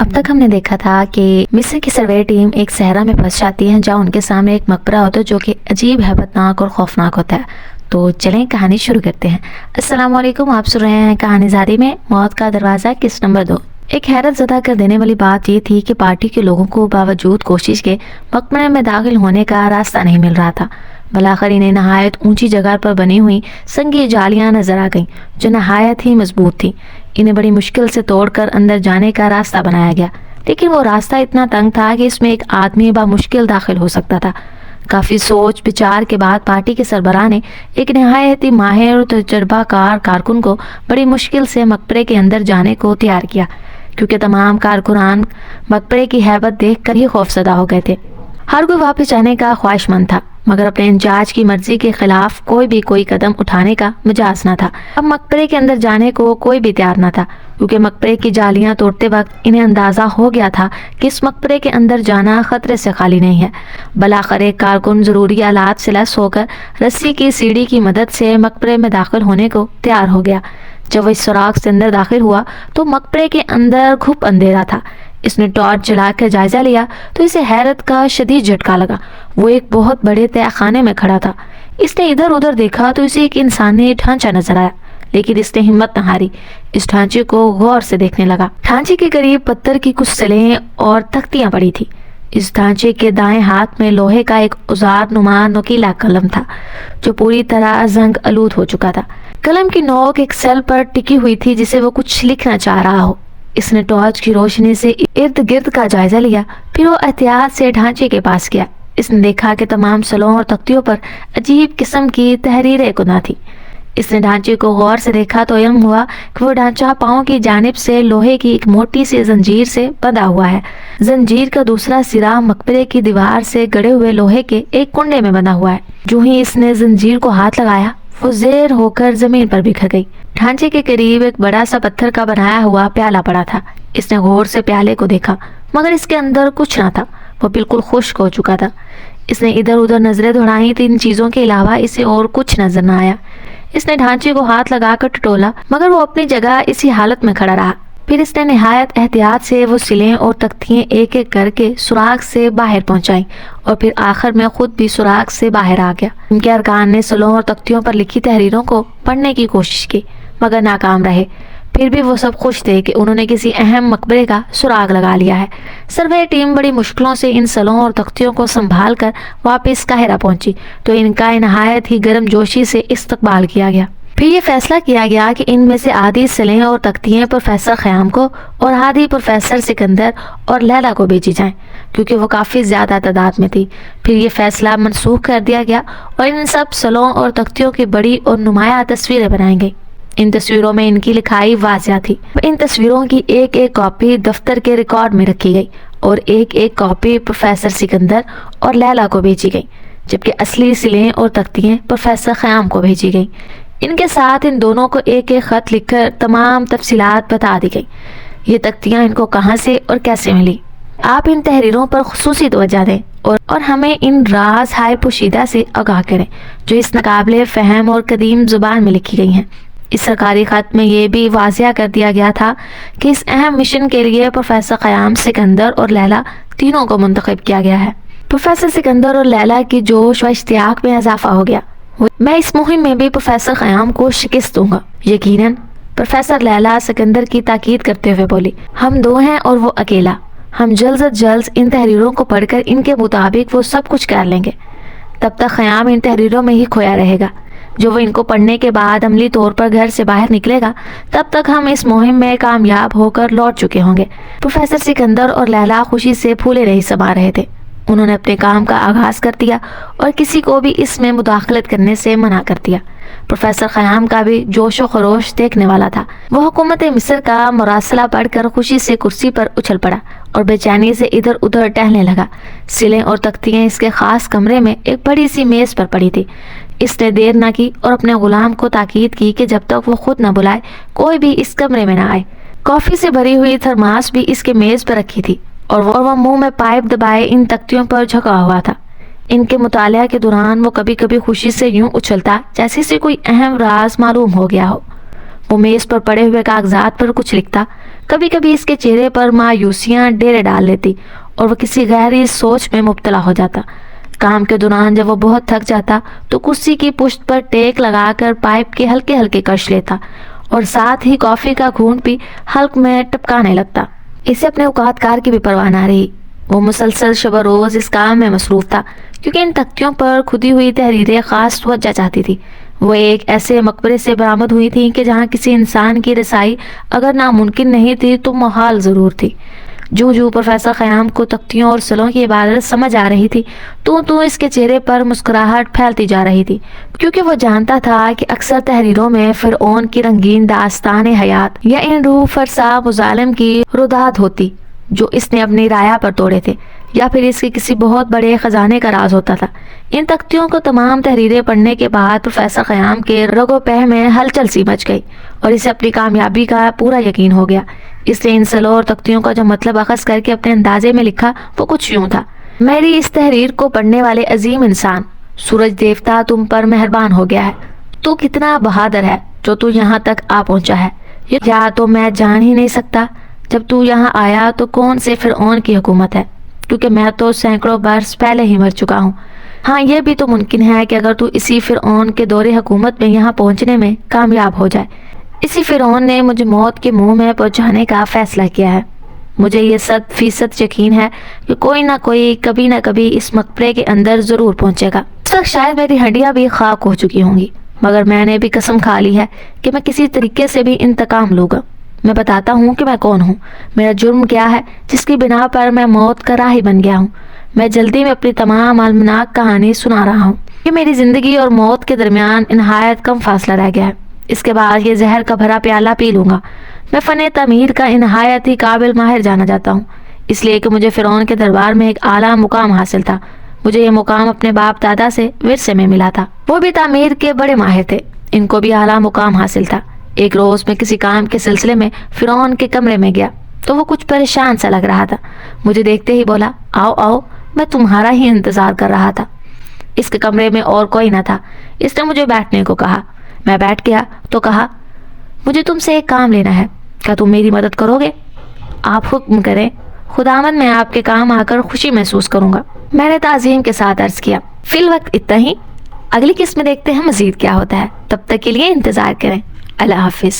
अब तक हमने देखा था कि मिस्र की सर्वे टीम एक सहरा में फंस जाती है जहाँ उनके सामने एक मकबरा होता है जो कि अजीब, हैबतनाक और खौफनाक होता है। तो चलें कहानी शुरू करते हैं। अस्सलाम वालेकुम, आप सुन रहे हैं कहानी ज़ादी में मौत का दरवाज़ा किस्त नंबर 2। एक हैरत ज़दा कर देने वाली बात ये थी कि पार्टी के लोगों को बावजूद कोशिश के मकबरे में दाखिल होने का रास्ता नहीं मिल रहा था। बलाखिर इन्हें नहायत ऊंची जगह पर बनी हुई संगी जालियां नजर आ गईं जो नहायत ही मजबूत थी। इन्हें बड़ी मुश्किल से तोड़कर अंदर जाने का रास्ता बनाया गया, लेकिन वो रास्ता इतना तंग था कि इसमें एक आदमी बामुश्किल दाखिल हो सकता था। काफ़ी सोच विचार के बाद पार्टी के सरबराह ने एक नहायत ही माहिर और तजर्बाकार कारकुन को बड़ी मुश्किल से मकबरे के अंदर जाने को तैयार किया, क्योंकि तमाम कारकुनान मकबरे की हैबत देखकर ही खौफजदा हो गए थे। हर कोई वापस जाने का ख्वाहिशमंद था, मगर अपने इंचार्ज की मर्जी के खिलाफ कोई कदम उठाने का मिजाज न था। अब मकबरे के अंदर जाने को कोई भी तैयार न था, क्योंकि मकबरे की जालियां तोड़ते वक्त इन्हें अंदाजा हो गया था कि इस मकबरे के अंदर जाना खतरे से खाली नहीं है। बलाखिर एक कारकुन जरूरी आलात से लैस होकर रस्सी की सीढ़ी की मदद से मकबरे में दाखिल होने को तैयार हो गया। जब वह इस सुराख से अंदर दाखिल हुआ तो मकबरे के अंदर खूब अंधेरा था। इसने टॉर्च जलाकर जायजा लिया तो इसे हैरत का शदीद झटका लगा। वो एक बहुत बड़े तहखाने में खड़ा था। इसने इधर उधर देखा तो इसे एक इंसानी ढांचा नजर आया, लेकिन इसने हिम्मत न हारी। इस ढांचे को गौर से देखने लगा। ढांचे के करीब पत्थर की कुछ सलें और तख्तियां पड़ी थी। इस ढांचे के दाएं हाथ में लोहे का एक औजार नुमा नुकीला कलम था जो पूरी तरह जंग आलूद हो चुका था। कलम की नोक एक सेल पर टिकी हुई थी जिसे वो कुछ लिखना चाह रहा हो। इसने टॉर्च की रोशनी से इर्द गिर्द का जायजा लिया, फिर वो एहतियात से ढांचे के पास गया। इसने देखा कि तमाम सलों और तख्तियों पर अजीब किस्म की तहरीरें गुना थी। इसने ढांचे को गौर से देखा तो इल्म हुआ कि वो ढांचा पाँव की जानिब से लोहे की एक मोटी सी जंजीर से बंधा हुआ है। जंजीर का दूसरा सिरा मकबरे की दीवार से गड़े हुए लोहे के एक कुंडे में बंधा हुआ है। जो ही इसने जंजीर को हाथ लगाया वो ज़ेर होकर जमीन पर बिखर गई। ढांचे के करीब एक बड़ा सा पत्थर का बनाया हुआ प्याला पड़ा था। इसने गौर से प्याले को देखा, मगर इसके अंदर कुछ ना था। वो बिल्कुल खुश्क हो चुका था। इसने इधर उधर नजरें दौड़ाई तो इन चीजों के अलावा इसे और कुछ नजर न आया। इसने ढांचे को हाथ लगाकर टटोला, मगर वो अपनी जगह इसी हालत में खड़ा रहा। फिर इसने निहायत एहतियात से वो सिलें और तख्तियां एक एक करके सुराख से बाहर पहुंचाई और फिर आखिर में खुद भी सुराख से बाहर आ गया। इनके अरकान ने सिलों और तख्तियों पर लिखी तहरीरों को पढ़ने की कोशिश की, मगर नाकाम रहे। फिर भी वो सब खुश थे कि उन्होंने किसी अहम मकबरे का सुराग लगा लिया है। सर्वे टीम बड़ी मुश्किलों से इन सलों और तख्तियों को संभाल कर वापस काहिरा पहुंची तो इनका नहायत ही गर्म जोशी से इस्तकबाल किया गया। फिर ये फैसला किया गया कि इनमें से आधी सलें और तख्तियाँ प्रोफेसर ख़याम को और आधी प्रोफेसर सिकंदर और लैला को भेजी जाएं, क्योंकि वो काफ़ी ज़्यादा तादाद में थी। फिर ये फैसला मनसूख कर दिया गया और इन सब सलों और तख्तियों की बड़ी और नुमाया तस्वीरें बनाई गई। इन तस्वीरों में इनकी लिखाई वाज़िया थी। इन तस्वीरों की एक एक कॉपी दफ्तर के रिकॉर्ड में रखी गई और एक एक कॉपी प्रोफेसर सिकंदर और लैला को भेजी गई, जबकि असली सिलें और तख्तियाँ प्रोफेसर ख़याम को भेजी गई। इनके साथ इन दोनों को एक एक खत लिखकर तमाम तफसीलात बता दी गई। ये तख्तियाँ इनको कहाँ से और कैसे मिली। आप इन तहरीरों पर खुसूसी तवज्जो दें और हमें इन राज हाय पोशीदा से आगाह करें जो इस नाकाबिले फ़हम और कदीम ज़ुबान में लिखी गई हैं। इस सरकारी खत में ये भी वाज़िया कर दिया गया था कि इस अहम मिशन के लिए प्रोफेसर ख़याम, सिकंदर और लैला तीनों को मुंतखब किया गया है। प्रोफेसर सिकंदर और लैला की जोश व इश्तियाक में इजाफा हो गया। मैं इस मुहिम में भी प्रोफेसर ख़याम को शिकस्त दूंगा, यकीनन। प्रोफेसर लैला सिकंदर की ताकीद करते हुए बोली, हम दो हैं और वो अकेला। हम जल्द से जल्द इन तहरीरों को पढ़कर इनके मुताबिक वो सब कुछ कर लेंगे। तब तक ख़याम इन तहरीरों में ही खोया रहेगा। जो वो इनको पढ़ने के बाद अमली तौर पर घर से बाहर निकलेगा, तब तक हम इस मुहिम में कामयाब होकर लौट चुके होंगे। प्रोफेसर सिकंदर और लैला खुशी से फूले नहीं समा रहे थे। उन्होंने अपने काम का आगाज कर दिया और किसी को भी इसमें मुदाखलत करने से मना कर दिया। प्रोफेसर ख़याम का भी जोश व खरोश देखने वाला था। वह हुकूमत मिस्र का मुरासला पढ़कर खुशी से कुर्सी पर उछल पड़ा और बेचैनी से इधर उधर टहलने लगा। सिलें और तख्तियाँ इसके खास कमरे में एक बड़ी सी मेज़ पर पड़ी थी। इसने देर न की और अपने गुलाम को ताकीद की कि जब तक वो खुद न बुलाए कोई भी इस कमरे में न आए। कॉफ़ी से भरी हुई थर्मास भी इसके मेज़ पर रखी थी और वह मुंह में पाइप दबाए इन तख्तियों पर झुका हुआ था। इनके मुतालिया के दौरान वो कभी कभी खुशी से यूं उछलता जैसे से कोई अहम राज मालूम हो गया हो। वो मेज़ पर पड़े हुए कागजात पर कुछ लिखता, کبھی کبھی اس کے چہرے پر مایوسیاں ڈیرے ڈال لیتی اور وہ کسی گہری سوچ میں مبتلا ہو جاتا۔ کام کے دوران جب وہ بہت تھک جاتا تو کرسی کی پشت پر ٹیک لگا کر پائپ کے ہلکے ہلکے کش لیتا اور ساتھ ہی کافی کا گھونٹ بھی حلق میں ٹپکانے لگتا۔ اسے اپنے اوقات کار کی بھی پرواہ نہ رہی۔ وہ مسلسل شب و روز اس کام میں مصروف تھا کیونکہ ان تختیوں پر کھدی ہوئی تحریریں خاص توجہ چاہتی تھی۔ وہ ایک ایسے مقبرے سے برآمد ہوئی تھیں کہ جہاں کسی انسان کی رسائی اگر ناممکن نہیں تھی تو محال ضرور تھی۔ جو پروفیسر خیام کو تختیوں اور سلوں کی عبادت سمجھ آ رہی تھی تو اس کے چہرے پر مسکراہٹ پھیلتی جا رہی تھی، کیونکہ وہ جانتا تھا کہ اکثر تحریروں میں فرعون کی رنگین داستان حیات یا ان روح فرسا مظالم کی روداد ہوتی جو اس نے اپنی رایا پر توڑے تھے، یا پھر اس کے کسی بہت بڑے خزانے کا راز ہوتا تھا۔ ان تختیوں کو تمام تحریریں پڑھنے کے بعد پروفیسر خیام کے رگ و پہ میں ہلچل سی مچ گئی اور اسے اپنی کامیابی کا پورا یقین ہو گیا۔ اس نے ان سلوں اور تختیوں کا جو مطلب اخذ کر کے اپنے اندازے میں لکھا وہ کچھ یوں تھا: میری اس تحریر کو پڑھنے والے عظیم انسان، سورج دیوتا تم پر مہربان ہو گیا ہے۔ تو کتنا بہادر ہے جو تو یہاں تک آ پہنچا ہے، یا تو میں جان ہی نہیں سکتا جب تو یہاں آیا تو کون سے فرعون کی حکومت ہے، کیونکہ میں تو سینکڑوں برس پہلے ہی مر چکا ہوں۔ ہاں یہ بھی تو ممکن ہے کہ اگر تو اسی فرعون کے دور حکومت میں یہاں پہنچنے میں کامیاب ہو جائے، اسی فرعون نے مجھے موت کے منہ میں پہنچانے کا فیصلہ کیا ہے۔ مجھے یہ 100% یقین ہے کہ کوئی نہ کوئی کبھی نہ کبھی اس مقبرے کے اندر ضرور پہنچے گا۔ اس وقت شاید میری ہڈیاں بھی خاک ہو چکی ہوں گی، مگر میں نے بھی قسم کھا لی ہے کہ میں کسی طریقے سے بھی انتقام لوں گا۔ میں بتاتا ہوں کہ میں کون ہوں، میرا جرم کیا ہے جس کی بنا پر میں موت کا راہی بن گیا ہوں۔ میں جلدی میں اپنی تمام المناک کہانی سنا رہا ہوں کہ میری زندگی اور موت کے درمیان نہایت کم فاصلہ رہ گیا ہے۔ اس کے بعد یہ زہر کا بھرا پیالہ پی لوں گا۔ میں فن تعمیر کا نہایت ہی قابل ماہر جانا جاتا ہوں، اس لیے کہ مجھے فرعون کے دربار میں ایک اعلیٰ مقام حاصل تھا۔ مجھے یہ مقام اپنے باپ دادا سے ورثے میں ملا تھا، وہ بھی تعمیر کے بڑے ماہر تھے، ان کو بھی اعلیٰ مقام حاصل تھا۔ ایک روز میں کسی کام کے سلسلے میں فرعون کے کمرے میں گیا تو وہ کچھ پریشان سا لگ رہا تھا۔ مجھے دیکھتے ہی بولا، آؤ آؤ، میں تمہارا ہی انتظار کر رہا تھا۔ اس کے کمرے میں اور کوئی نہ تھا۔ اس نے مجھے بیٹھنے کو کہا۔ میں بیٹھ گیا تو کہا، مجھے تم سے ایک کام لینا ہے، کیا تم میری مدد کرو گے؟ آپ حکم کریں، خداوند میں آپ کے کام آ کر خوشی محسوس کروں گا۔ میں نے تعظیم کے ساتھ عرض کیا، فی الوقت اتنا ہی، اگلی قسط میں دیکھتے ہیں مزید کیا ہوتا ہے، تب تک کے لیے انتظار کریں۔ اللہ حافظ۔